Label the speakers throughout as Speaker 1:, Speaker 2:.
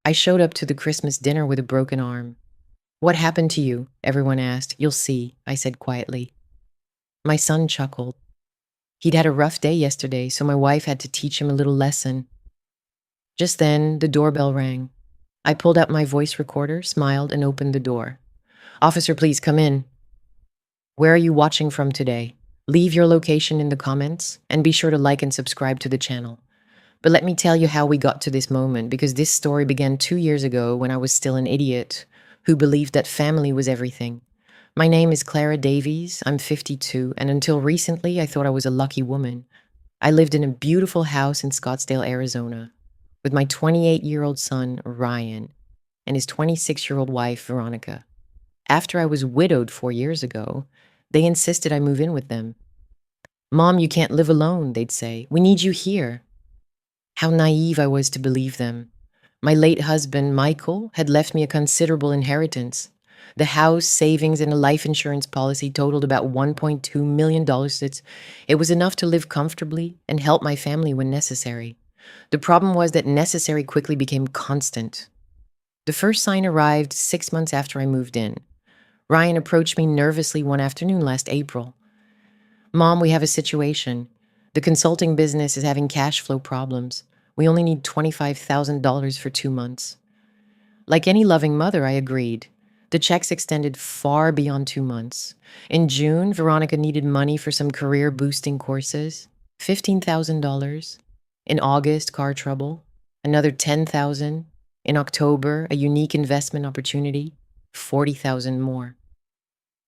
Speaker 1: I showed up to the Christmas dinner with a broken arm. What happened to you? Everyone asked. You'll see, I said quietly. My son chuckled. He'd had a rough day yesterday, so my wife had to teach him a little lesson. Just then, the doorbell rang. I pulled out my voice recorder, smiled, and opened the door. Officer, please come in. Where are you watching from today? Leave your location in the comments, and be sure to like and subscribe to the channel. But let me tell you how we got to this moment, because this story began 2 years ago when I was still an idiot who believed that family was everything. My name is Clara Davies, I'm 52, and until recently I thought I was a lucky woman. I lived in a beautiful house in Scottsdale, Arizona, with my 28-year-old son, Ryan, and his 26-year-old wife, Veronica. After I was widowed 4 years ago, they insisted I move in with them. Mom, you can't live alone, they'd say. We need you here. How naive I was to believe them. My late husband, Michael, had left me a considerable inheritance. The house, savings, and a life insurance policy totaled about $1.2 million. It was enough to live comfortably and help my family when necessary. The problem was that necessary quickly became constant. The first sign arrived 6 months after I moved in. Ryan approached me nervously one afternoon last April. Mom, we have a situation. The consulting business is having cash flow problems. We only need $25,000 for 2 months. Like any loving mother, I agreed. The checks extended far beyond 2 months. In June, Veronica needed money for some career-boosting courses, $15,000. In August, car trouble, another $10,000. In October, a unique investment opportunity, $40,000 more.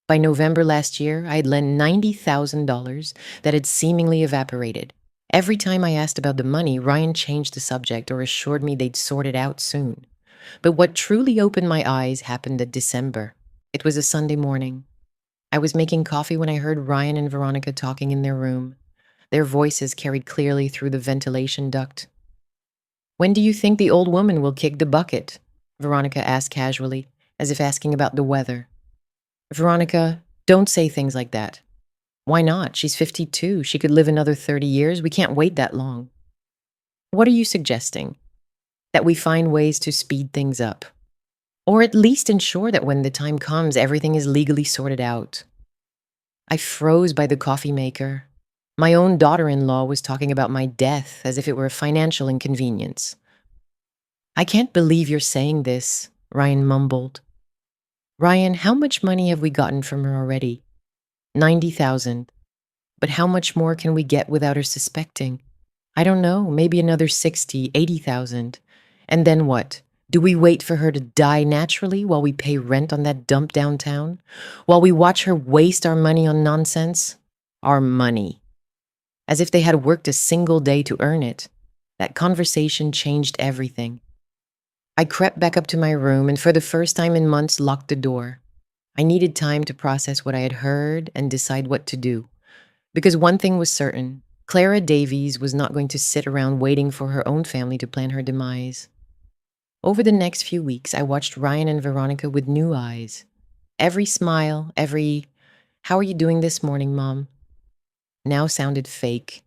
Speaker 1: By November last year, I had lent $90,000 that had seemingly evaporated. Every time I asked about the money, Ryan changed the subject or assured me they'd sort it out soon. But what truly opened my eyes happened in December. It was a Sunday morning. I was making coffee when I heard Ryan and Veronica talking in their room. Their voices carried clearly through the ventilation duct. When do you think the old woman will kick the bucket? Veronica asked casually, as if asking about the weather. Veronica, don't say things like that. Why not? She's 52. She could live another 30 years. We can't wait that long. What are you suggesting? That we find ways to speed things up. Or at least ensure that when the time comes, everything is legally sorted out. I froze by the coffee maker. My own daughter-in-law was talking about my death as if it were a financial inconvenience. I can't believe you're saying this, Ryan mumbled. Ryan, how much money have we gotten from her already? 90,000. But how much more can we get without her suspecting? I don't know, maybe another 60, 80,000. And then what? Do we wait for her to die naturally while we pay rent on that dump downtown? While we watch her waste our money on nonsense? Our money. As if they had worked a single day to earn it. That conversation changed everything. I crept back up to my room and for the first time in months locked the door. I needed time to process what I had heard and decide what to do. Because one thing was certain, Clara Davies was not going to sit around waiting for her own family to plan her demise. Over the next few weeks, I watched Ryan and Veronica with new eyes. Every smile, every, "How are you doing this morning, Mom?" now sounded fake.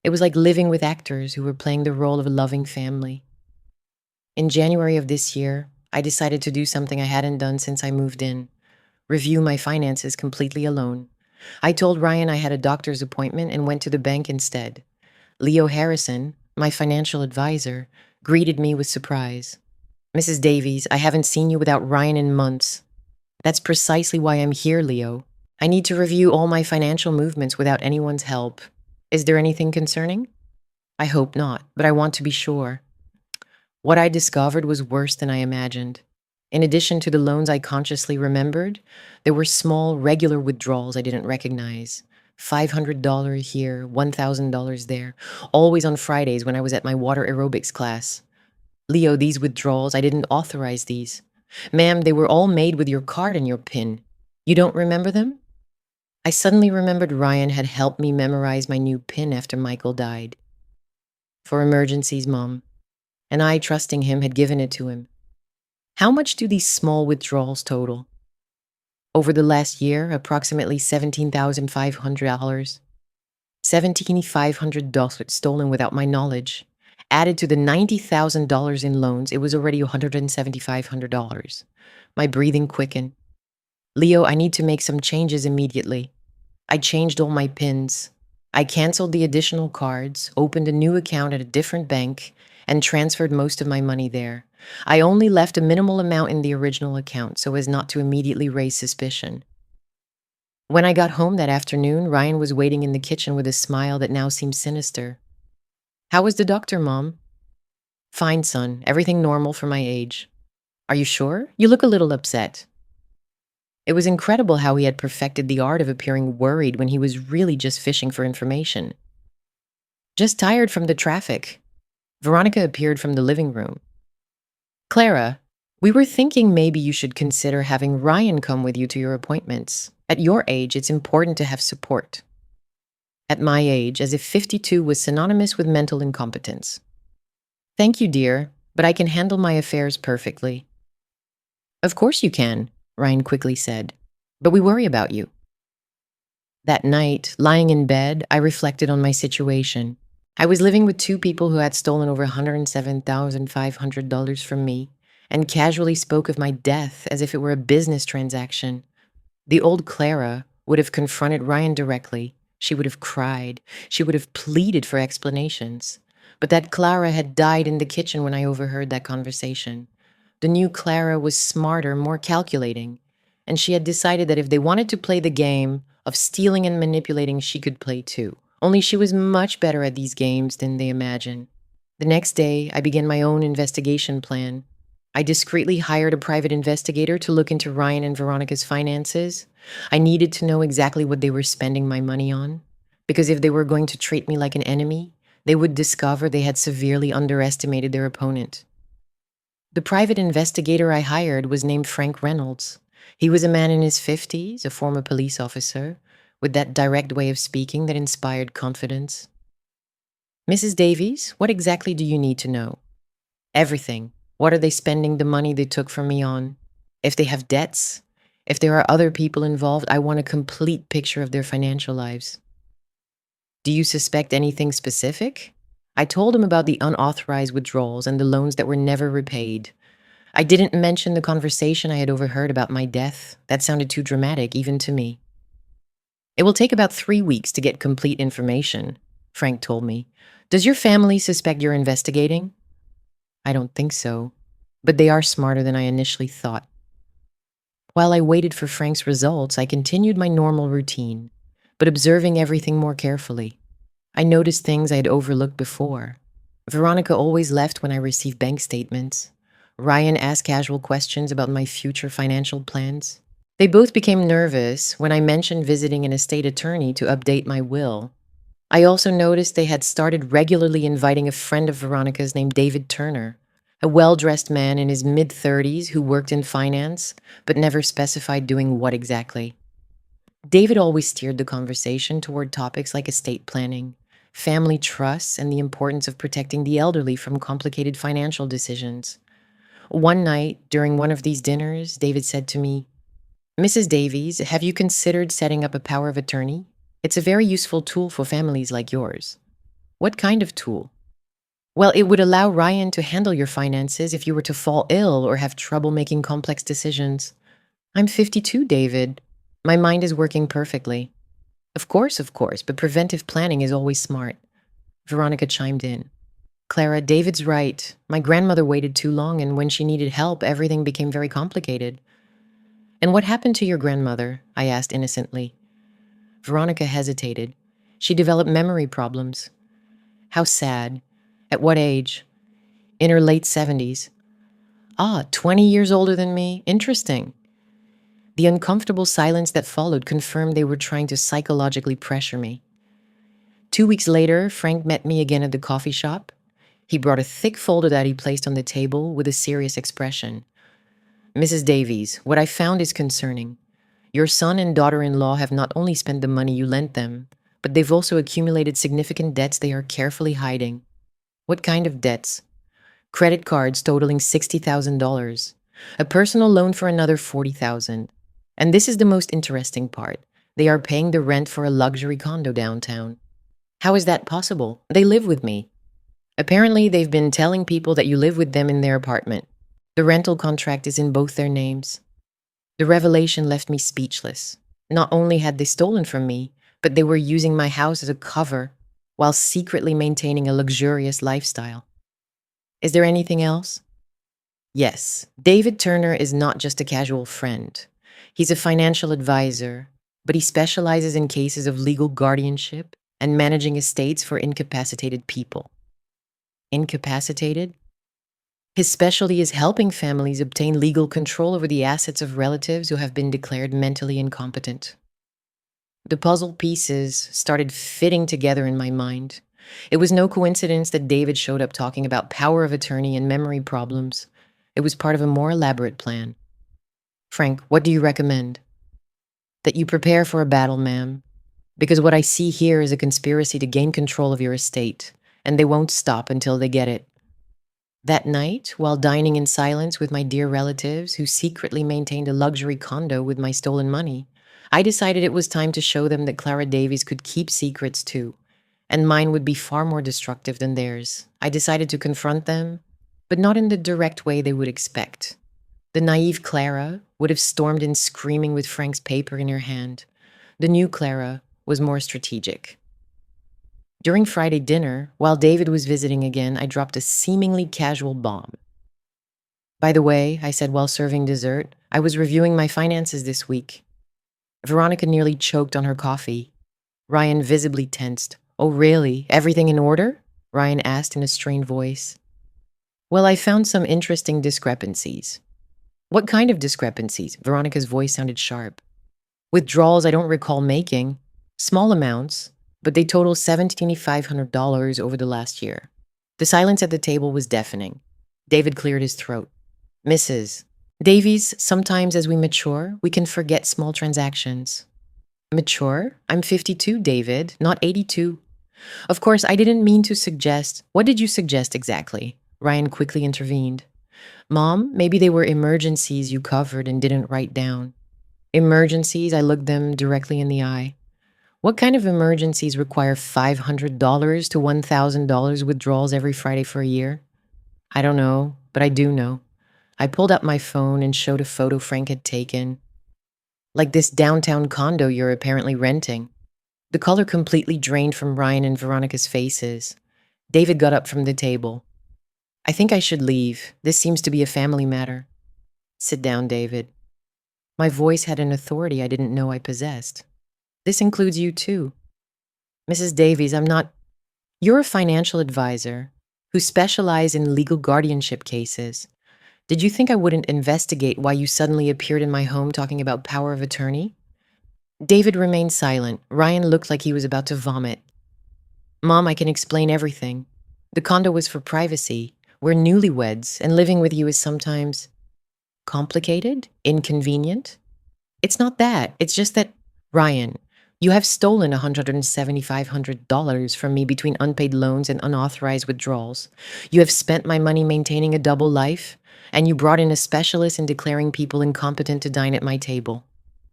Speaker 1: It was like living with actors who were playing the role of a loving family. In January of this year, I decided to do something I hadn't done since I moved in. Review my finances completely alone. I told Ryan I had a doctor's appointment and went to the bank instead. Leo Harrison, my financial advisor, greeted me with surprise. "Mrs. Davies, I haven't seen you without Ryan in months." "That's precisely why I'm here, Leo. I need to review all my financial movements without anyone's help. Is there anything concerning?" "I hope not, but I want to be sure." What I discovered was worse than I imagined. In addition to the loans I consciously remembered, there were small, regular withdrawals I didn't recognize. $500 here, $1,000 there, always on Fridays when I was at my water aerobics class. "Leo, these withdrawals, I didn't authorize these." "Ma'am, they were all made with your card and your PIN. You don't remember them?" I suddenly remembered Ryan had helped me memorize my new PIN after Michael died. For emergencies, Mom. And I, trusting him, had given it to him. How much do these small withdrawals total? Over the last year, approximately $17,500. $7,500 stolen without my knowledge. Added to the $90,000 in loans, it was already $175,000. My breathing quickened. Leo, I need to make some changes immediately. I changed all my PINs. I canceled the additional cards, opened a new account at a different bank, and transferred most of my money there. I only left a minimal amount in the original account so as not to immediately raise suspicion. When I got home that afternoon, Ryan was waiting in the kitchen with a smile that now seemed sinister. How was the doctor, Mom? Fine, son. Everything normal for my age. Are you sure? You look a little upset. It was incredible how he had perfected the art of appearing worried when he was really just fishing for information. Just tired from the traffic. Veronica appeared from the living room. Clara, we were thinking maybe you should consider having Ryan come with you to your appointments. At your age, it's important to have support. At my age, as if 52 was synonymous with mental incompetence. Thank you, dear, but I can handle my affairs perfectly. Of course you can, Ryan quickly said, but we worry about you. That night, lying in bed, I reflected on my situation. I was living with two people who had stolen over $107,500 from me and casually spoke of my death as if it were a business transaction. The old Clara would have confronted Ryan directly. She would have cried. She would have pleaded for explanations. But that Clara had died in the kitchen when I overheard that conversation. The new Clara was smarter, more calculating, and she had decided that if they wanted to play the game of stealing and manipulating, she could play too. Only she was much better at these games than they imagined. The next day, I began my own investigation plan. I discreetly hired a private investigator to look into Ryan and Veronica's finances. I needed to know exactly what they were spending my money on, because if they were going to treat me like an enemy, they would discover they had severely underestimated their opponent. The private investigator I hired was named Frank Reynolds. He was a man in his 50s, a former police officer, with that direct way of speaking that inspired confidence. Mrs. Davies, what exactly do you need to know? Everything. What are they spending the money they took from me on? If they have debts, if there are other people involved, I want a complete picture of their financial lives. Do you suspect anything specific? I told him about the unauthorized withdrawals and the loans that were never repaid. I didn't mention the conversation I had overheard about my death. That sounded too dramatic, even to me. It will take about 3 weeks to get complete information, Frank told me. Does your family suspect you're investigating? I don't think so, but they are smarter than I initially thought. While I waited for Frank's results, I continued my normal routine, but observing everything more carefully. I noticed things I had overlooked before. Veronica always left when I received bank statements. Ryan asked casual questions about my future financial plans. They both became nervous when I mentioned visiting an estate attorney to update my will. I also noticed they had started regularly inviting a friend of Veronica's named David Turner, a well-dressed man in his mid-30s who worked in finance, but never specified doing what exactly. David always steered the conversation toward topics like estate planning, family trusts, and the importance of protecting the elderly from complicated financial decisions. One night, during one of these dinners, David said to me, Mrs. Davies, have you considered setting up a power of attorney? It's a very useful tool for families like yours. What kind of tool? Well, it would allow Ryan to handle your finances if you were to fall ill or have trouble making complex decisions. I'm 52, David. My mind is working perfectly. Of course, but preventive planning is always smart. Veronica chimed in. Clara, David's right. My grandmother waited too long, and when she needed help, everything became very complicated. And what happened to your grandmother? I asked innocently. Veronica hesitated. She developed memory problems. How sad. At what age? In her late 70s. 20 years older than me? Interesting. The uncomfortable silence that followed confirmed they were trying to psychologically pressure me. 2 weeks later, Frank met me again at the coffee shop. He brought a thick folder that he placed on the table with a serious expression. Mrs. Davies, what I found is concerning. Your son and daughter-in-law have not only spent the money you lent them, but they've also accumulated significant debts they are carefully hiding. What kind of debts? Credit cards totaling $60,000. A personal loan for another $40,000. And this is the most interesting part. They are paying the rent for a luxury condo downtown. How is that possible? They live with me. Apparently, they've been telling people that you live with them in their apartment. The rental contract is in both their names. The revelation left me speechless. Not only had they stolen from me, but they were using my house as a cover while secretly maintaining a luxurious lifestyle. Is there anything else? Yes, David Turner is not just a casual friend. He's a financial advisor, but he specializes in cases of legal guardianship and managing estates for incapacitated people. Incapacitated? His specialty is helping families obtain legal control over the assets of relatives who have been declared mentally incompetent. The puzzle pieces started fitting together in my mind. It was no coincidence that David showed up talking about power of attorney and memory problems. It was part of a more elaborate plan. Frank, what do you recommend? That you prepare for a battle, ma'am. Because what I see here is a conspiracy to gain control of your estate, and they won't stop until they get it. That night, while dining in silence with my dear relatives who secretly maintained a luxury condo with my stolen money, I decided it was time to show them that Clara Davies could keep secrets too, and mine would be far more destructive than theirs. I decided to confront them, but not in the direct way they would expect. The naive Clara would have stormed in screaming with Frank's paper in her hand. The new Clara was more strategic. During Friday dinner, while David was visiting again, I dropped a seemingly casual bomb. By the way, I said while serving dessert, I was reviewing my finances this week. Veronica nearly choked on her coffee. Ryan visibly tensed. Oh, really? Everything in order? Ryan asked in a strained voice. Well, I found some interesting discrepancies. What kind of discrepancies? Veronica's voice sounded sharp. Withdrawals I don't recall making. Small amounts, but they total $7,500 over the last year. The silence at the table was deafening. David cleared his throat. Mrs. Davies, sometimes as we mature, we can forget small transactions. Mature? I'm 52, David, not 82. Of course, I didn't mean to suggest. What did you suggest exactly? Ryan quickly intervened. Mom, maybe they were emergencies you covered and didn't write down. Emergencies? I looked them directly in the eye. What kind of emergencies require $500 to $1,000 withdrawals every Friday for a year? I don't know, but I do know. I pulled up my phone and showed a photo Frank had taken. Like this downtown condo you're apparently renting. The color completely drained from Ryan and Veronica's faces. David got up from the table. I think I should leave. This seems to be a family matter. Sit down, David. My voice had an authority I didn't know I possessed. This includes you too. Mrs. Davies, I'm not... You're a financial advisor who specializes in legal guardianship cases. Did you think I wouldn't investigate why you suddenly appeared in my home talking about power of attorney? David remained silent. Ryan looked like he was about to vomit. Mom, I can explain everything. The condo was for privacy. We're newlyweds, and living with you is sometimes complicated, inconvenient. It's not that. It's just that, Ryan, you have stolen $17,500 from me between unpaid loans and unauthorized withdrawals. You have spent my money maintaining a double life, and you brought in a specialist in declaring people incompetent to dine at my table.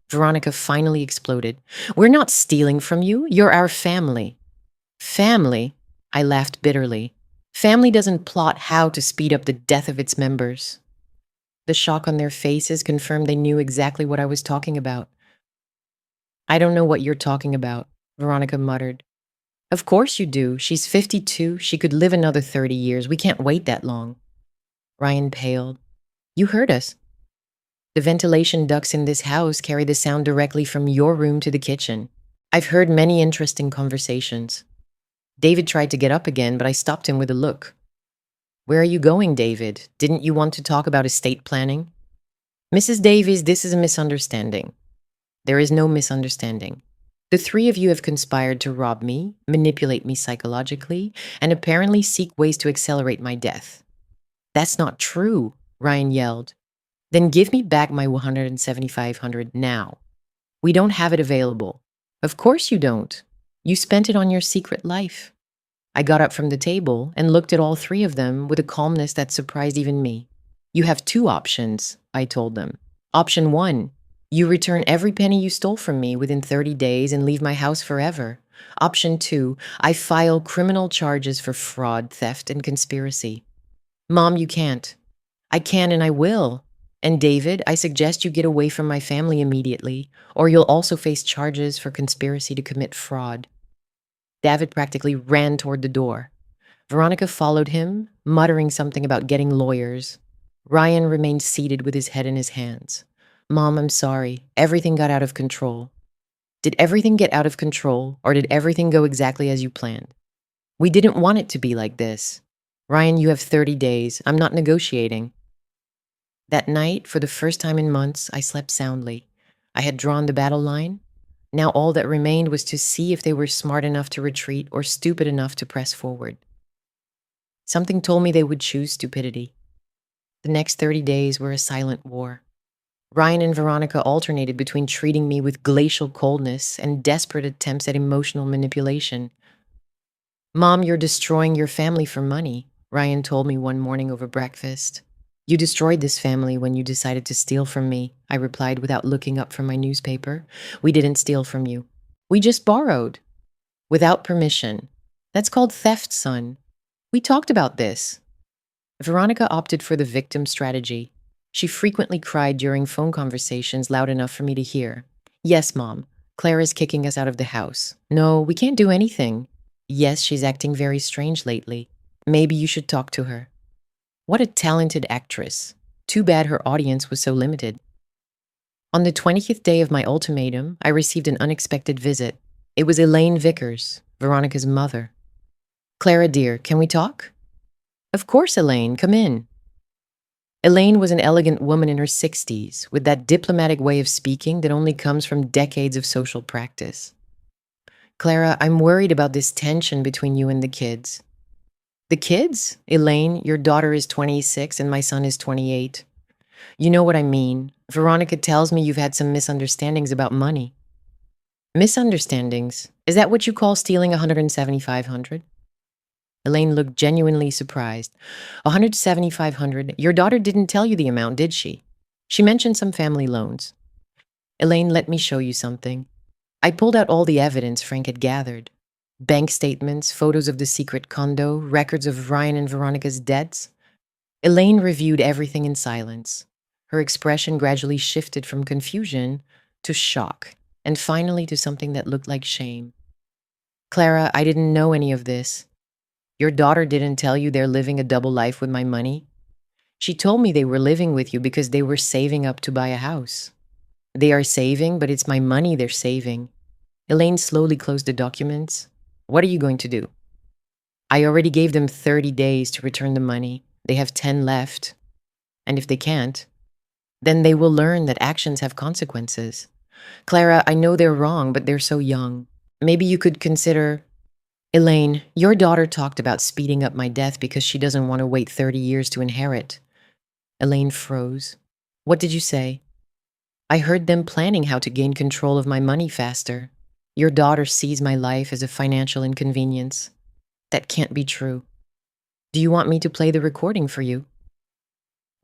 Speaker 1: Veronica finally exploded. We're not stealing from you. You're our family. Family? I laughed bitterly. Family doesn't plot how to speed up the death of its members. The shock on their faces confirmed they knew exactly what I was talking about. I don't know what you're talking about, Veronica muttered. Of course you do. She's 52. She could live another 30 years. We can't wait that long. Ryan paled. You heard us. The ventilation ducts in this house carry the sound directly from your room to the kitchen. I've heard many interesting conversations. David tried to get up again, but I stopped him with a look. Where are you going, David? Didn't you want to talk about estate planning? Mrs. Davies, this is a misunderstanding. There is no misunderstanding. The three of you have conspired to rob me, manipulate me psychologically, and apparently seek ways to accelerate my death. That's not true, Ryan yelled. Then give me back my $17,500 now. We don't have it available. Of course you don't. You spent it on your secret life. I got up from the table and looked at all three of them with a calmness that surprised even me. You have two options, I told them. Option 1, you return every penny you stole from me within 30 days and leave my house forever. Option 2, I file criminal charges for fraud, theft, and conspiracy. Mom, you can't. I can and I will. And David, I suggest you get away from my family immediately, or you'll also face charges for conspiracy to commit fraud. David practically ran toward the door. Veronica followed him, muttering something about getting lawyers. Ryan remained seated with his head in his hands. Mom, I'm sorry. Everything got out of control. Did everything get out of control, or did everything go exactly as you planned? We didn't want it to be like this. Ryan, you have 30 days. I'm not negotiating. That night, for the first time in months, I slept soundly. I had drawn the battle line. Now all that remained was to see if they were smart enough to retreat or stupid enough to press forward. Something told me they would choose stupidity. The next 30 days were a silent war. Ryan and Veronica alternated between treating me with glacial coldness and desperate attempts at emotional manipulation. Mom, you're destroying your family for money, Ryan told me one morning over breakfast. You destroyed this family when you decided to steal from me, I replied without looking up from my newspaper. We didn't steal from you. We just borrowed. Without permission. That's called theft, son. We talked about this. Veronica opted for the victim strategy. She frequently cried during phone conversations loud enough for me to hear. Yes, Mom. Clara's kicking us out of the house. No, we can't do anything. Yes, she's acting very strange lately. Maybe you should talk to her. What a talented actress. Too bad her audience was so limited. On the 20th day of my ultimatum, I received an unexpected visit. It was Elaine Vickers, Veronica's mother. Clara, dear, can we talk? Of course, Elaine, come in. Elaine was an elegant woman in her 60s, with that diplomatic way of speaking that only comes from decades of social practice. Clara, I'm worried about this tension between you and the kids. The kids? Elaine, your daughter is 26 and my son is 28. You know what I mean. Veronica tells me you've had some misunderstandings about money. Misunderstandings? Is that what you call stealing $175,000? Elaine looked genuinely surprised. $175,000? Your daughter didn't tell you the amount, did she? She mentioned some family loans. Elaine, let me show you something. I pulled out all the evidence Frank had gathered. Bank statements, photos of the secret condo, records of Ryan and Veronica's debts. Elaine reviewed everything in silence. Her expression gradually shifted from confusion to shock, and finally to something that looked like shame. Clara, I didn't know any of this. Your daughter didn't tell you they're living a double life with my money? She told me they were living with you because they were saving up to buy a house. They are saving, but it's my money they're saving. Elaine slowly closed the documents. What are you going to do? I already gave them 30 days to return the money. They have 10 left. And if they can't, then they will learn that actions have consequences. Clara, I know they're wrong, but they're so young. Maybe you could consider... Elaine, your daughter talked about speeding up my death because she doesn't want to wait 30 years to inherit. Elaine froze. What did you say? I heard them planning how to gain control of my money faster. Your daughter sees my life as a financial inconvenience. That can't be true. Do you want me to play the recording for you?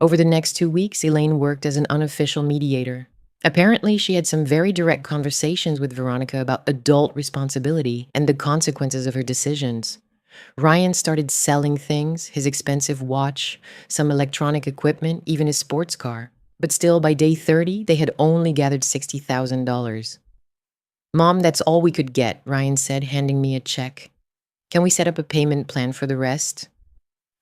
Speaker 1: Over the next 2 weeks, Elaine worked as an unofficial mediator. Apparently, she had some very direct conversations with Veronica about adult responsibility and the consequences of her decisions. Ryan started selling things, his expensive watch, some electronic equipment, even his sports car. But still, by day 30, they had only gathered $60,000. Mom, that's all we could get, Ryan said, handing me a check. Can we set up a payment plan for the rest?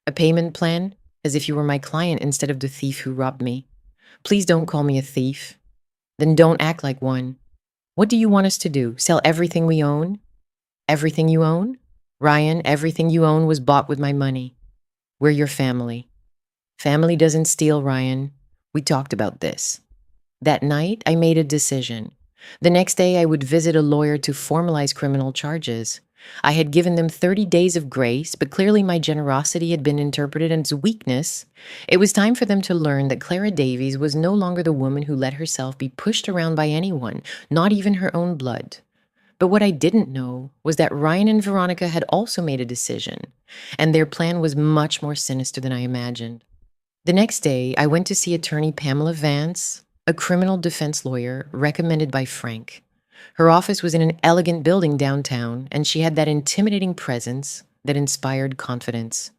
Speaker 1: A payment plan? As if you were my client instead of the thief who robbed me. Please don't call me a thief. Then don't act like one. What do you want us to do? Sell everything we own? Everything you own? Ryan, everything you own was bought with my money. We're your family. Family doesn't steal, Ryan. We talked about this. That night, I made a decision. The next day, I would visit a lawyer to formalize criminal charges. I had given them 30 days of grace, but clearly my generosity had been interpreted as weakness. It was time for them to learn that Clara Davies was no longer the woman who let herself be pushed around by anyone, not even her own blood. But what I didn't know was that Ryan and Veronica had also made a decision, and their plan was much more sinister than I imagined. The next day, I went to see attorney Pamela Vance, a criminal defense lawyer recommended by Frank. Her office was in an elegant building downtown, and she had that intimidating presence that inspired confidence.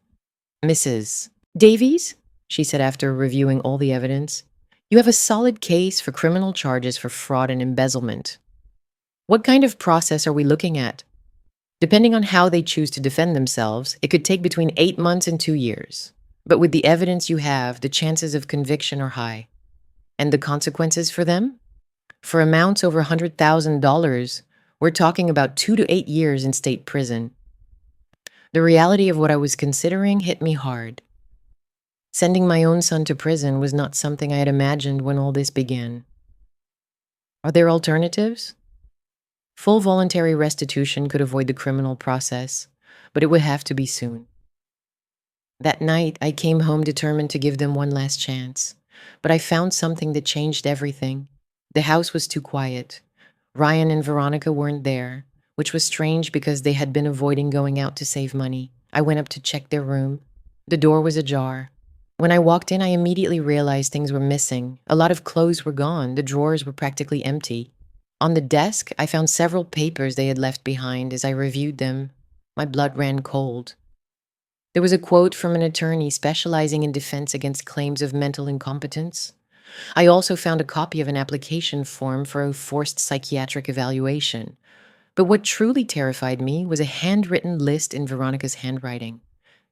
Speaker 1: Mrs. Davies, she said after reviewing all the evidence, you have a solid case for criminal charges for fraud and embezzlement. What kind of process are we looking at? Depending on how they choose to defend themselves, it could take between 8 months and 2 years. But with the evidence you have, the chances of conviction are high. And the consequences for them? For amounts over $100,000, we're talking about 2 to 8 years in state prison. The reality of what I was considering hit me hard. Sending my own son to prison was not something I had imagined when all this began. Are there alternatives? Full voluntary restitution could avoid the criminal process, but it would have to be soon. That night, I came home determined to give them one last chance, but I found something that changed everything. The house was too quiet. Ryan and Veronica weren't there, which was strange because they had been avoiding going out to save money. I went up to check their room. The door was ajar. When I walked in, I immediately realized things were missing. A lot of clothes were gone. The drawers were practically empty. On the desk, I found several papers they had left behind. As I reviewed them, my blood ran cold. There was a quote from an attorney specializing in defense against claims of mental incompetence. I also found a copy of an application form for a forced psychiatric evaluation. But what truly terrified me was a handwritten list in Veronica's handwriting.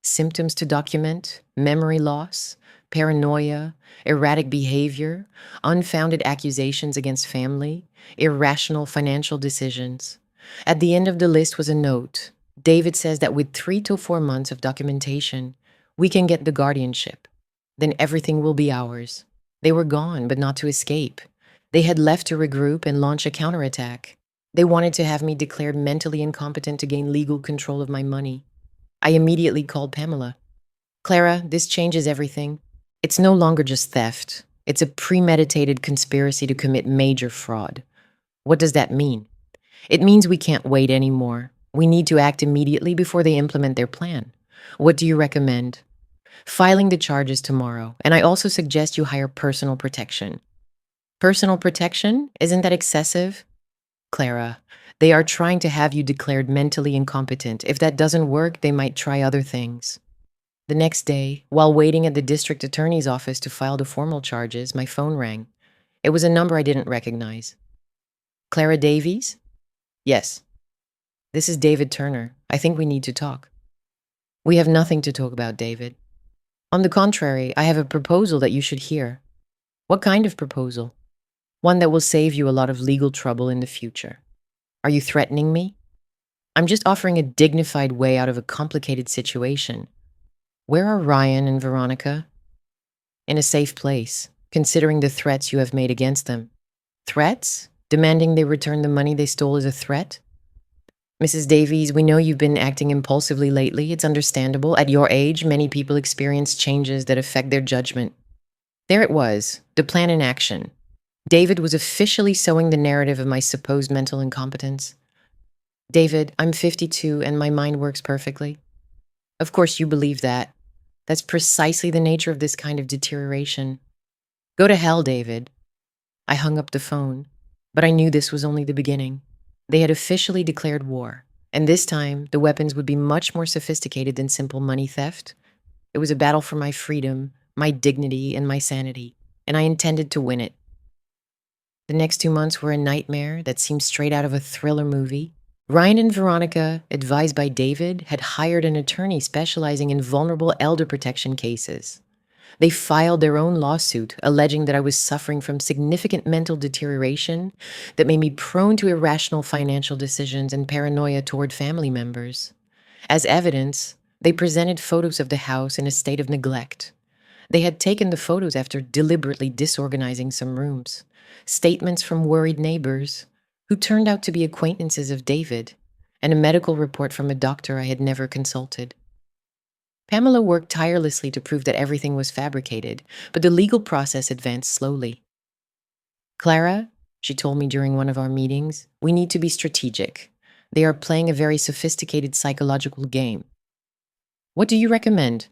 Speaker 1: Symptoms to document, memory loss, paranoia, erratic behavior, unfounded accusations against family, irrational financial decisions. At the end of the list was a note. David says that with 3 to 4 months of documentation, we can get the guardianship. Then everything will be ours. They were gone, but not to escape. They had left to regroup and launch a counterattack. They wanted to have me declared mentally incompetent to gain legal control of my money. I immediately called Pamela. Clara, this changes everything. It's no longer just theft. It's a premeditated conspiracy to commit major fraud. What does that mean? It means we can't wait anymore. We need to act immediately before they implement their plan. What do you recommend? Filing the charges tomorrow, and I also suggest you hire personal protection. Personal protection? Isn't that excessive? Clara, they are trying to have you declared mentally incompetent. If that doesn't work, they might try other things. The next day, while waiting at the district attorney's office to file the formal charges, my phone rang. It was a number I didn't recognize. Clara Davies? Yes. This is David Turner. I think we need to talk. We have nothing to talk about, David. On the contrary, I have a proposal that you should hear. What kind of proposal? One that will save you a lot of legal trouble in the future. Are you threatening me? I'm just offering a dignified way out of a complicated situation. Where are Ryan and Veronica? In a safe place, considering the threats you have made against them. Threats? Demanding they return the money they stole is a threat? Mrs. Davies, we know you've been acting impulsively lately. It's understandable. At your age, many people experience changes that affect their judgment. There it was, the plan in action. David was officially sowing the narrative of my supposed mental incompetence. David, I'm 52 and my mind works perfectly. Of course you believe that. That's precisely the nature of this kind of deterioration. Go to hell, David. I hung up the phone, but I knew this was only the beginning. They had officially declared war, and this time the weapons would be much more sophisticated than simple money theft. It was a battle for my freedom, my dignity, and my sanity, and I intended to win it. The next 2 months were a nightmare that seemed straight out of a thriller movie. Ryan and Veronica, advised by David, had hired an attorney specializing in vulnerable elder protection cases. They filed their own lawsuit, alleging that I was suffering from significant mental deterioration that made me prone to irrational financial decisions and paranoia toward family members. As evidence, they presented photos of the house in a state of neglect. They had taken the photos after deliberately disorganizing some rooms. Statements from worried neighbors, who turned out to be acquaintances of David, and a medical report from a doctor I had never consulted. Pamela worked tirelessly to prove that everything was fabricated, but the legal process advanced slowly. Clara, she told me during one of our meetings, we need to be strategic. They are playing a very sophisticated psychological game. What do you recommend?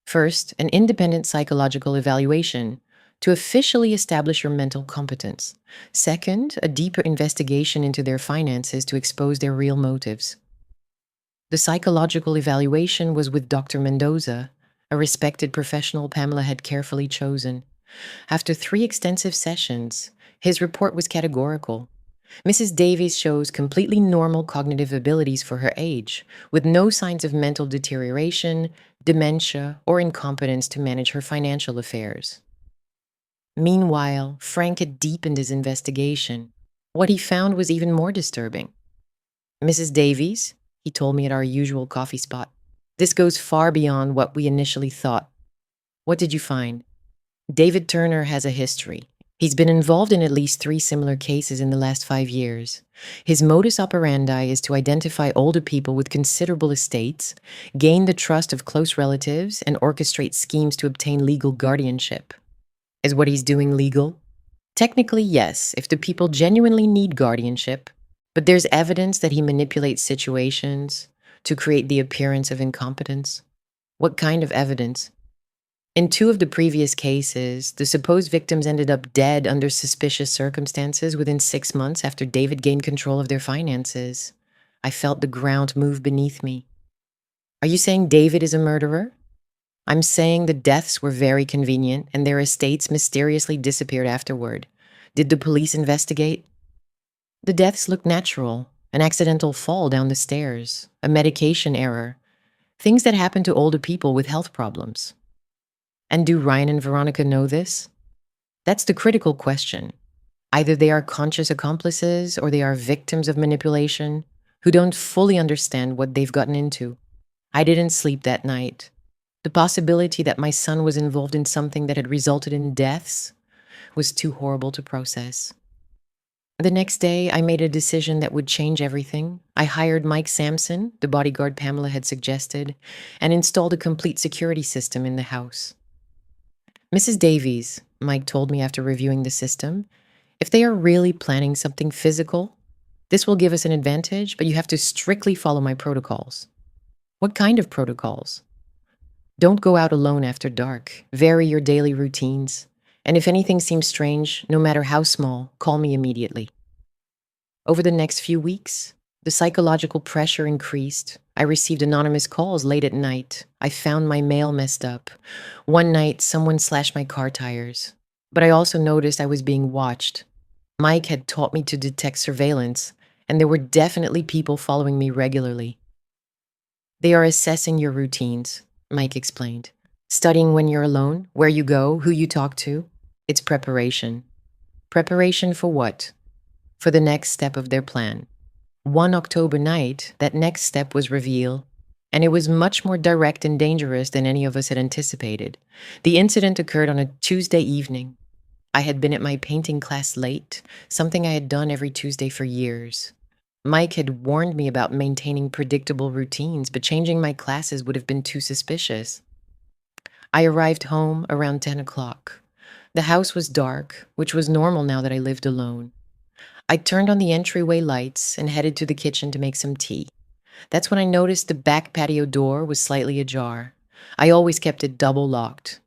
Speaker 1: First, an independent psychological evaluation to officially establish your mental competence. Second, a deeper investigation into their finances to expose their real motives. The psychological evaluation was with Dr. Mendoza, a respected professional Pamela had carefully chosen. After 3 extensive sessions, his report was categorical. Mrs. Davies shows completely normal cognitive abilities for her age, with no signs of mental deterioration, dementia, or incompetence to manage her financial affairs. Meanwhile, Frank had deepened his investigation. What he found was even more disturbing. Mrs. Davies, he told me at our usual coffee spot, this goes far beyond what we initially thought. What did you find? David Turner has a history. He's been involved in at least 3 similar cases in the last 5 years. His modus operandi is to identify older people with considerable estates, gain the trust of close relatives, and orchestrate schemes to obtain legal guardianship. Is what he's doing legal? Technically, yes, if the people genuinely need guardianship, but there's evidence that he manipulates situations to create the appearance of incompetence. What kind of evidence? In 2 of the previous cases, the supposed victims ended up dead under suspicious circumstances within 6 months after David gained control of their finances. I felt the ground move beneath me. Are you saying David is a murderer? I'm saying the deaths were very convenient and their estates mysteriously disappeared afterward. Did the police investigate? The deaths looked natural, an accidental fall down the stairs, a medication error, things that happen to older people with health problems. And do Ryan and Veronica know this? That's the critical question. Either they are conscious accomplices or they are victims of manipulation who don't fully understand what they've gotten into. I didn't sleep that night. The possibility that my son was involved in something that had resulted in deaths was too horrible to process. The next day, I made a decision that would change everything. I hired Mike Sampson, the bodyguard Pamela had suggested, and installed a complete security system in the house. Mrs. Davies, Mike told me after reviewing the system, if they are really planning something physical, this will give us an advantage, but you have to strictly follow my protocols. What kind of protocols? Don't go out alone after dark. Vary your daily routines. And if anything seems strange, no matter how small, call me immediately. Over the next few weeks, the psychological pressure increased. I received anonymous calls late at night. I found my mail messed up. One night, someone slashed my car tires. But I also noticed I was being watched. Mike had taught me to detect surveillance, and there were definitely people following me regularly. They are assessing your routines, Mike explained. Studying when you're alone, where you go, who you talk to. It's preparation. Preparation for what? For the next step of their plan. One October night, that next step was revealed, and it was much more direct and dangerous than any of us had anticipated. The incident occurred on a Tuesday evening. I had been at my painting class late, something I had done every Tuesday for years. Mike had warned me about maintaining predictable routines, but changing my classes would have been too suspicious. I arrived home around 10 o'clock. The house was dark, which was normal now that I lived alone. I turned on the entryway lights and headed to the kitchen to make some tea. That's when I noticed the back patio door was slightly ajar. I always kept it double locked.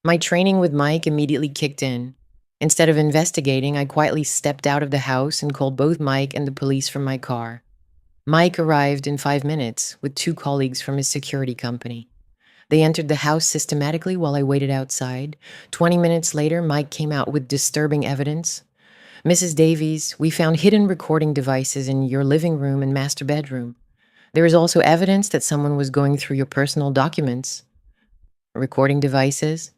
Speaker 1: My training with Mike immediately kicked in. Instead of investigating, I quietly stepped out of the house and called both Mike and the police from my car. Mike arrived in 5 minutes with 2 colleagues from his security company. They entered the house systematically while I waited outside. 20 minutes later, Mike came out with disturbing evidence. Mrs. Davies, we found hidden recording devices in your living room and master bedroom. There is also evidence that someone was going through your personal documents. Recording devices?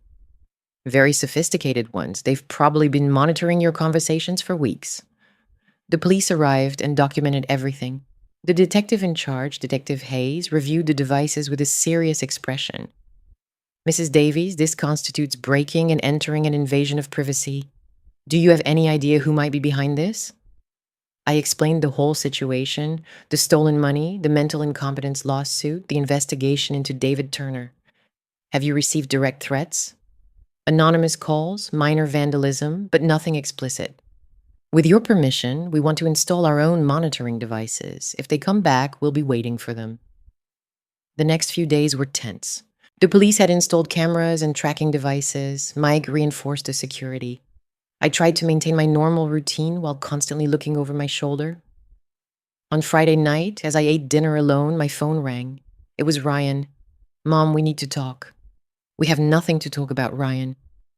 Speaker 1: Very sophisticated ones. They've probably been monitoring your conversations for weeks. The police arrived and documented everything. The detective in charge, Detective Hayes, reviewed the devices with a serious expression. Mrs. Davies, this constitutes breaking and entering an invasion of privacy. Do you have any idea who might be behind this? I explained the whole situation, the stolen money, the mental incompetence lawsuit, the investigation into David Turner. Have you received direct threats? Anonymous calls, minor vandalism, but nothing explicit. With your permission, we want to install our own monitoring devices. If they come back, we'll be waiting for them. The next few days were tense. The police had installed cameras and tracking devices. Mike reinforced the security. I tried to maintain my normal routine while constantly looking over my shoulder. On Friday night, as I ate dinner alone, my phone rang. It was Ryan. "Mom, we need to talk." "We have nothing to talk about, Ryan."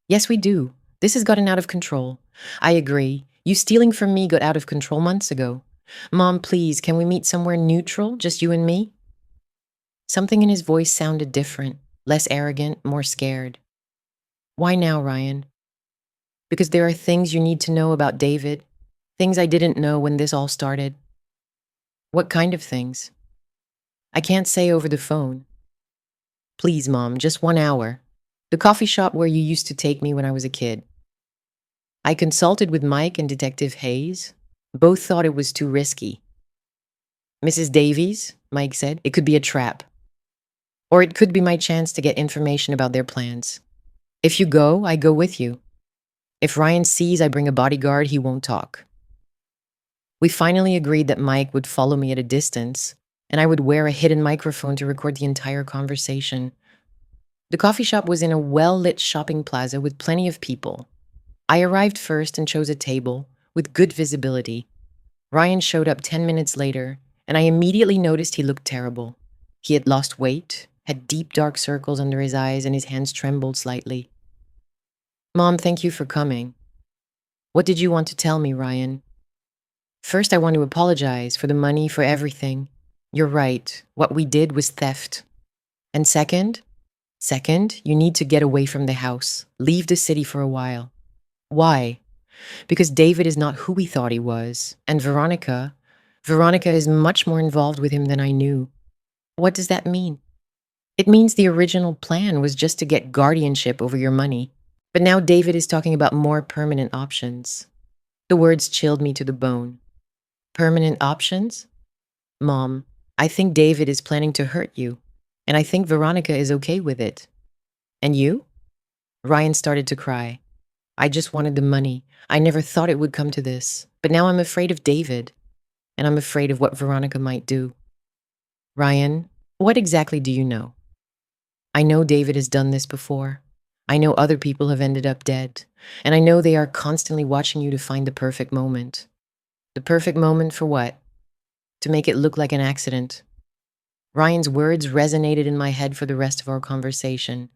Speaker 1: "Yes, we do. This has gotten out of control." "I agree. You stealing from me got out of control months ago." "Mom, please, can we meet somewhere neutral, just you and me?" Something in his voice sounded different, less arrogant, more scared. "Why now, Ryan?" "Because there are things you need to know about David. Things I didn't know when this all started." "What kind of things?" "I can't say over the phone." "Please, Mom, just 1 hour. The coffee shop where you used to take me when I was a kid." I consulted with Mike and Detective Hayes. Both thought it was too risky. "Mrs. Davies," Mike said, "it could be a trap. Or it could be my chance to get information about their plans. If you go, I go with you. If Ryan sees I bring a bodyguard, he won't talk." We finally agreed that Mike would follow me at a distance, and I would wear a hidden microphone to record the entire conversation. The coffee shop was in a well-lit shopping plaza with plenty of people. I arrived first and chose a table with good visibility. Ryan showed up 10 minutes later, and I immediately noticed he looked terrible. He had lost weight, had deep dark circles under his eyes, and his hands trembled slightly. "Mom, thank you for coming." "What did you want to tell me, Ryan?" "First, I want to apologize for the money, for everything. You're right. What we did was theft. And second, you need to get away from the house. Leave the city for a while." "Why?" "Because David is not who we thought he was. And Veronica is much more involved with him than I knew." "What does that mean?" "It means the original plan was just to get guardianship over your money. But now David is talking about more permanent options." The words chilled me to the bone. "Permanent options?" "Mom, I think David is planning to hurt you. And I think Veronica is okay with it." "And you?" Ryan started to cry. "I just wanted the money. I never thought it would come to this. But now I'm afraid of David. And I'm afraid of what Veronica might do." "Ryan, what exactly do you know?" "I know David has done this before. I know other people have ended up dead. And I know they are constantly watching you to find the perfect moment." "The perfect moment for what?" "To make it look like an accident." Ryan's words resonated in my head for the rest of our conversation.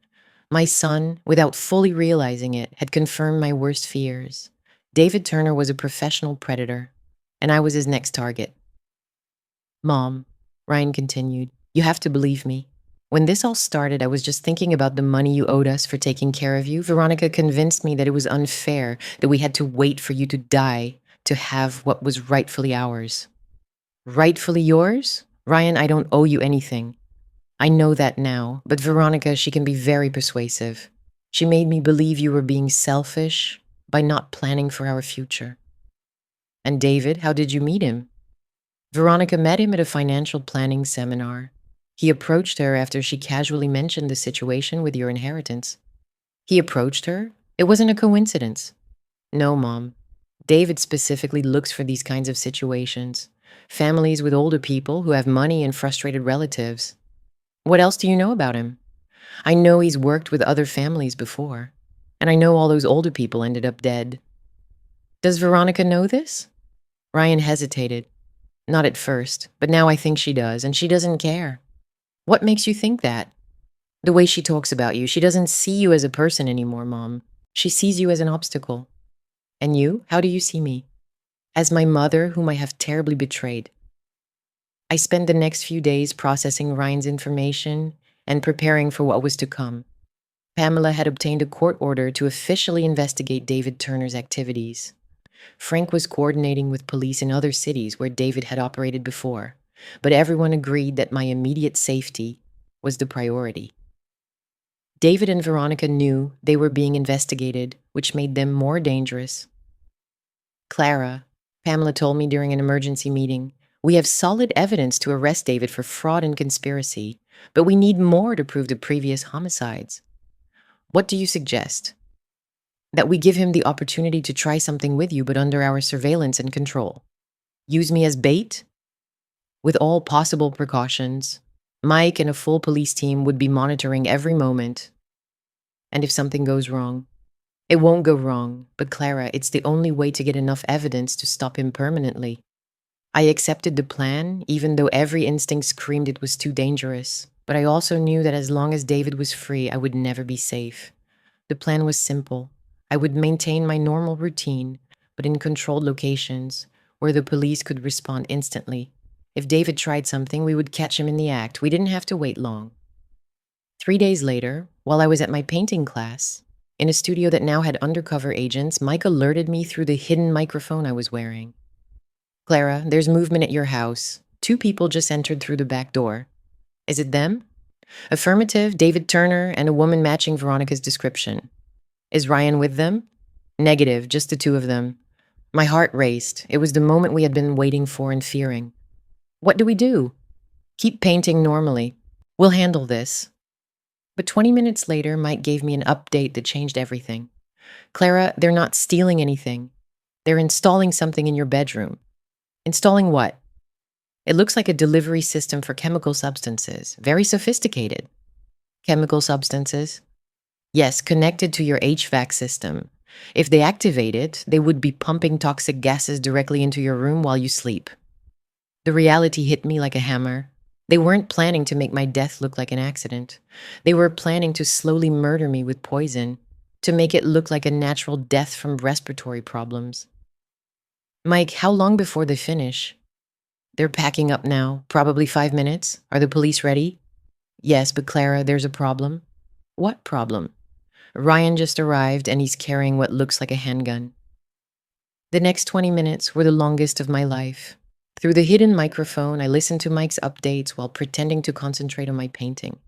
Speaker 1: My son, without fully realizing it, had confirmed my worst fears. David Turner was a professional predator, and I was his next target. "Mom," Ryan continued, "you have to believe me. When this all started, I was just thinking about the money you owed us for taking care of you. Veronica convinced me that it was unfair, that we had to wait for you to die to have what was rightfully ours." "Rightfully yours? Ryan, I don't owe you anything. I know that now, but Veronica, she can be very persuasive. She made me believe you were being selfish by not planning for our future." "And David, how did you meet him?" "Veronica met him at a financial planning seminar. He approached her after she casually mentioned the situation with your inheritance." "He approached her? It wasn't a coincidence." "No, Mom. David specifically looks for these kinds of situations. Families with older people who have money and frustrated relatives." "What else do you know about him?" "I know he's worked with other families before. And I know all those older people ended up dead." "Does Veronica know this?" Ryan hesitated. "Not at first, but now I think she does, and she doesn't care." "What makes you think that?" "The way she talks about you. She doesn't see you as a person anymore, Mom. She sees you as an obstacle." "And you? How do you see me?" "As my mother, whom I have terribly betrayed." I spent the next few days processing Ryan's information and preparing for what was to come. Pamela had obtained a court order to officially investigate David Turner's activities. Frank was coordinating with police in other cities where David had operated before, but everyone agreed that my immediate safety was the priority. David and Veronica knew they were being investigated, which made them more dangerous. "Clara," Pamela told me during an emergency meeting, "we have solid evidence to arrest David for fraud and conspiracy, but we need more to prove the previous homicides. What do you suggest?" "That we give him the opportunity to try something with you, but under our surveillance and control." "Use me as bait?" "With all possible precautions. Mike and a full police team would be monitoring every moment. And if something goes wrong, it won't go wrong, but Clara, it's the only way to get enough evidence to stop him permanently. I accepted the plan, even though every instinct screamed it was too dangerous. But I also knew that as long as David was free, I would never be safe. The plan was simple. I would maintain my normal routine, but in controlled locations, where the police could respond instantly. If David tried something, we would catch him in the act. We didn't have to wait long. 3 days later, while I was at my painting class, in a studio that now had undercover agents, Mike alerted me through the hidden microphone I was wearing. Clara, there's movement at your house. 2 people just entered through the back door. Is it them? Affirmative, David Turner and a woman matching Veronica's description. Is Ryan with them? Negative, just the 2 of them. My heart raced. It was the moment we had been waiting for and fearing. What do we do? Keep painting normally. We'll handle this. But 20 minutes later, Mike gave me an update that changed everything. Clara, they're not stealing anything. They're installing something in your bedroom. Installing what? It looks like a delivery system for chemical substances. Very sophisticated. Chemical substances? Yes, connected to your HVAC system. If they activate it, they would be pumping toxic gases directly into your room while you sleep. The reality hit me like a hammer. They weren't planning to make my death look like an accident. They were planning to slowly murder me with poison, to make it look like a natural death from respiratory problems. Mike, how long before they finish? They're packing up now, probably 5 minutes. Are the police ready? Yes, but Clara, there's a problem. What problem? Ryan just arrived and he's carrying what looks like a handgun. The next 20 minutes were the longest of my life. Through the hidden microphone, I listened to Mike's updates while pretending to concentrate on my painting.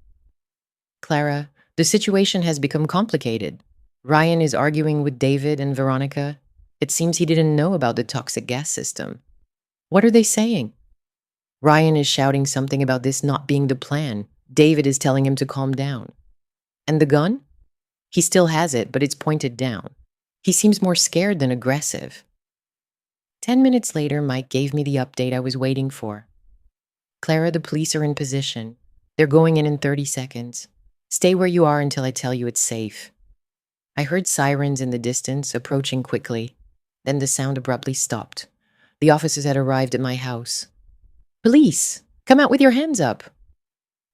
Speaker 1: Clara, the situation has become complicated. Ryan is arguing with David and Veronica. It seems he didn't know about the toxic gas system. What are they saying? Ryan is shouting something about this not being the plan. David is telling him to calm down. And the gun? He still has it, but it's pointed down. He seems more scared than aggressive. 10 minutes later, Mike gave me the update I was waiting for. Clara, the police are in position. They're going in 30 seconds. Stay where you are until I tell you it's safe. I heard sirens in the distance, approaching quickly. Then the sound abruptly stopped. The officers had arrived at my house. Police! Come out with your hands up!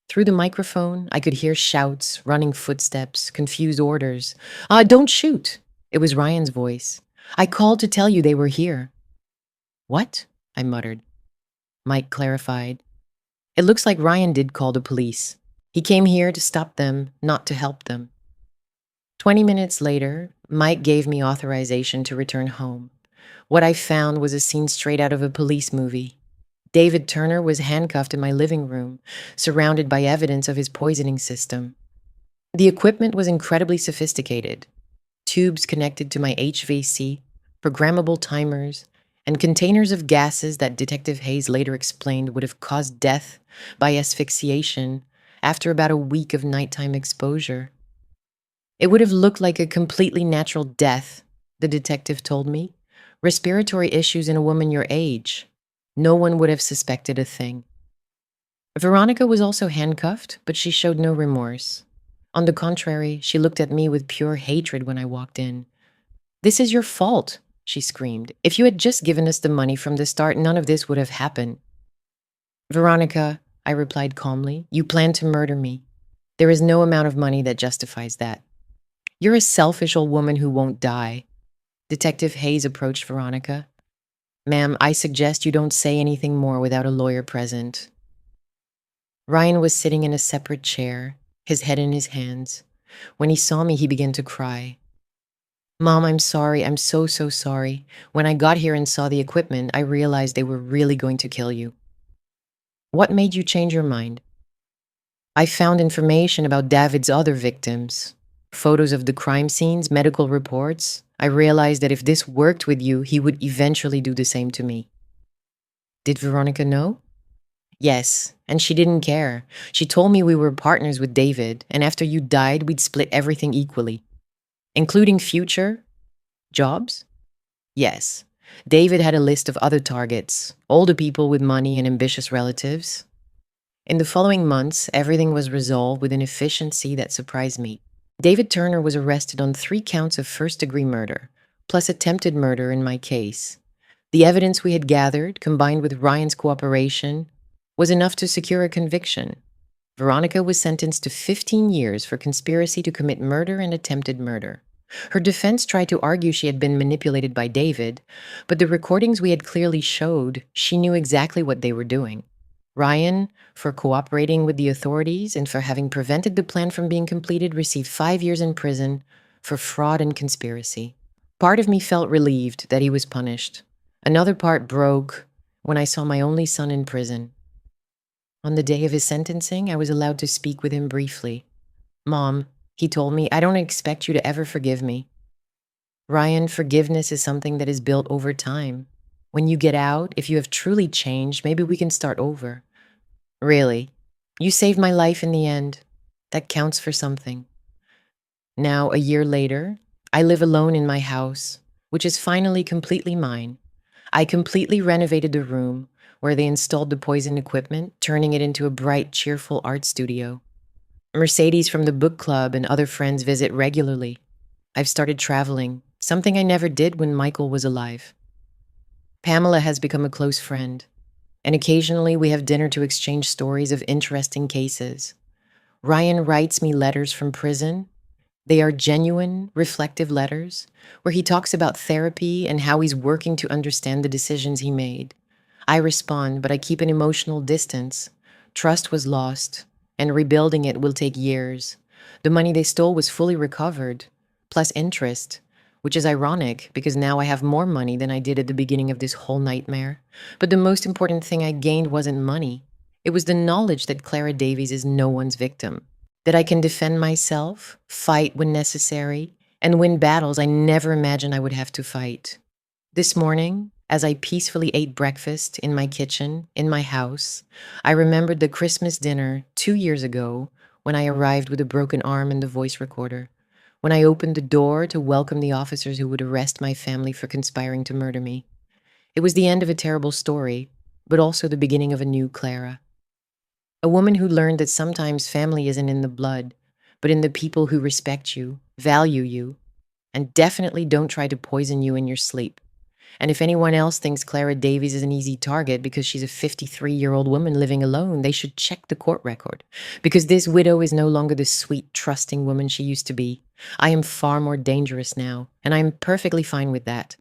Speaker 1: Through the microphone, I could hear shouts, running footsteps, confused orders. Don't shoot! It was Ryan's voice. I called to tell you they were here. What? I muttered. Mike clarified. It looks like Ryan did call the police. He came here to stop them, not to help them. 20 minutes later, Mike gave me authorization to return home. What I found was a scene straight out of a police movie. David Turner was handcuffed in my living room, surrounded by evidence of his poisoning system. The equipment was incredibly sophisticated. Tubes connected to my HVAC, programmable timers, and containers of gases that Detective Hayes later explained would have caused death by asphyxiation after about a week of nighttime exposure. It would have looked like a completely natural death, the detective told me. Respiratory issues in a woman your age. No one would have suspected a thing. Veronica was also handcuffed, but she showed no remorse. On the contrary, she looked at me with pure hatred when I walked in. This is your fault, she screamed. If you had just given us the money from the start, none of this would have happened. Veronica, I replied calmly, you planned to murder me. There is no amount of money that justifies that. You're a selfish old woman who won't die. Detective Hayes approached Veronica. Ma'am, I suggest you don't say anything more without a lawyer present. Ryan was sitting in a separate chair, his head in his hands. When he saw me, he began to cry. Mom, I'm sorry. I'm so sorry. When I got here and saw the equipment, I realized they were really going to kill you. What made you change your mind? I found information about David's other victims. Photos of the crime scenes, medical reports. I realized that if this worked with you, he would eventually do the same to me. Did Veronica know? Yes, and she didn't care. She told me we were partners with David, and after you died, we'd split everything equally. Including future jobs? Yes. David had a list of other targets, older people with money and ambitious relatives. In the following months, everything was resolved with an efficiency that surprised me. David Turner was arrested on 3 counts of first-degree murder, plus attempted murder in my case. The evidence we had gathered, combined with Ryan's cooperation, was enough to secure a conviction. Veronica was sentenced to 15 years for conspiracy to commit murder and attempted murder. Her defense tried to argue she had been manipulated by David, but the recordings we had clearly showed she knew exactly what they were doing. Ryan, for cooperating with the authorities and for having prevented the plan from being completed, received 5 years in prison for fraud and conspiracy. Part of me felt relieved that he was punished. Another part broke when I saw my only son in prison. On the day of his sentencing, I was allowed to speak with him briefly. "Mom," he told me, "I don't expect you to ever forgive me." "Ryan, forgiveness is something that is built over time. When you get out, if you have truly changed, maybe we can start over." "Really? You saved my life in the end. That counts for something." Now, a year later, I live alone in my house, which is finally completely mine. I completely renovated the room where they installed the poison equipment, turning it into a bright, cheerful art studio. Mercedes from the book club and other friends visit regularly. I've started traveling, something I never did when Michael was alive. Pamela has become a close friend, and occasionally we have dinner to exchange stories of interesting cases. Ryan writes me letters from prison. They are genuine, reflective letters where he talks about therapy and how he's working to understand the decisions he made. I respond, but I keep an emotional distance. Trust was lost, and rebuilding it will take years. The money they stole was fully recovered, plus interest, which is ironic because now I have more money than I did at the beginning of this whole nightmare. But the most important thing I gained wasn't money. It was the knowledge that Clara Davies is no one's victim, that I can defend myself, fight when necessary, and win battles I never imagined I would have to fight. This morning, as I peacefully ate breakfast in my kitchen, in my house, I remembered the Christmas dinner 2 years ago when I arrived with a broken arm and the voice recorder, when I opened the door to welcome the officers who would arrest my family for conspiring to murder me. It was the end of a terrible story, but also the beginning of a new Clara. A woman who learned that sometimes family isn't in the blood, but in the people who respect you, value you, and definitely don't try to poison you in your sleep. And if anyone else thinks Clara Davies is an easy target because she's a 53-year-old woman living alone, they should check the court record. Because this widow is no longer the sweet, trusting woman she used to be. I am far more dangerous now, and I am perfectly fine with that.